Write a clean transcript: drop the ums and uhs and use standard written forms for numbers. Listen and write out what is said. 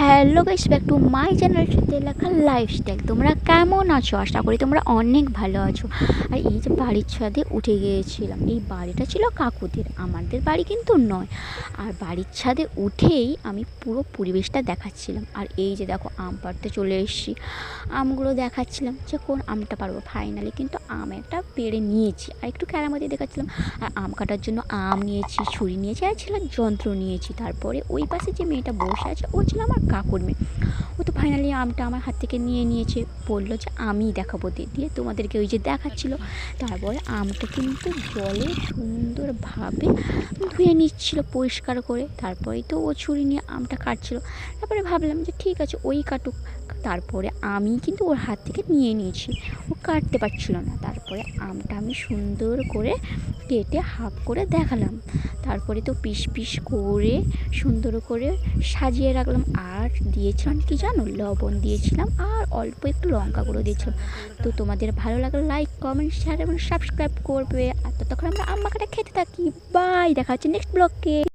Hello guys, back to my channel সাথে লেখা lifestyle. তোমরা কেমন আছো? আশা করি তোমরা অনেক ভালো আছো। আর এই যে বাড়ির ছাদে উঠে গিয়েছিলাম, এই বাড়িটা ছিল কাকুদের, আমাদের বাড়ি কিন্তু নয়। আর বাড়ির ছাদে উঠেই আমি পুরো পরিবেশটা দেখাচ্ছিলাম। আর এই যে দেখো, আম পাড়তে চলে এসেছি, আমগুলো দেখাচ্ছিলাম যে কোন আমটা পারবো। ফাইনালি কিন্তু আম একটা পেড়ে নিয়েছি, আর একটু ক্যারামতি দেখাচ্ছিলাম। আর আম কাটার জন্য আম নিয়েছি, ছুরি নিয়েছি, আর ছিল যন্ত্র নিয়েছি। তারপরে ওই পাশে যে মেয়েটা বসে আছে, ও ছিল আমার কাকুর মেয়ে। ও তো ফাইনালি আমটা আমার হাত থেকে নিয়ে নিয়েছে, বললো যে আমিই দেখাবো, দিয়ে তোমাদেরকে ওই যে দেখাচ্ছিলো। তারপরে আমটা কিন্তু জলে সুন্দরভাবে ধুয়ে নিচ্ছিল পরিষ্কার করে। তারপরেই তো ও ছুরি নিয়ে আমটা কাটছিলো। তারপরে ভাবলাম যে ঠিক আছে, ওই কাটুক। তারপরে আমি কিন্তু ওর হাত থেকে নিয়ে নিয়েছি, ও কাটতে পারছিল না। তারপরে আমটা আমি সুন্দর করে কেটে হাফ করে দেখালাম। তারপরে তো পিস পিস করে সুন্দর করে সাজিয়ে রাখলাম। আর দিয়েছিলাম কি জানো, লবণ দিয়েছিলাম, আর অল্প একটু লঙ্কা গুঁড়ো দিয়েছিলাম। তো তোমাদের ভালো লাগলে লাইক, কমেন্ট, শেয়ার এবং সাবস্ক্রাইব করবে। আর ততক্ষণ আমরা আম মাখাটা খেতে থাকি। বাই, দেখা হচ্ছে নেক্সট ব্লগে।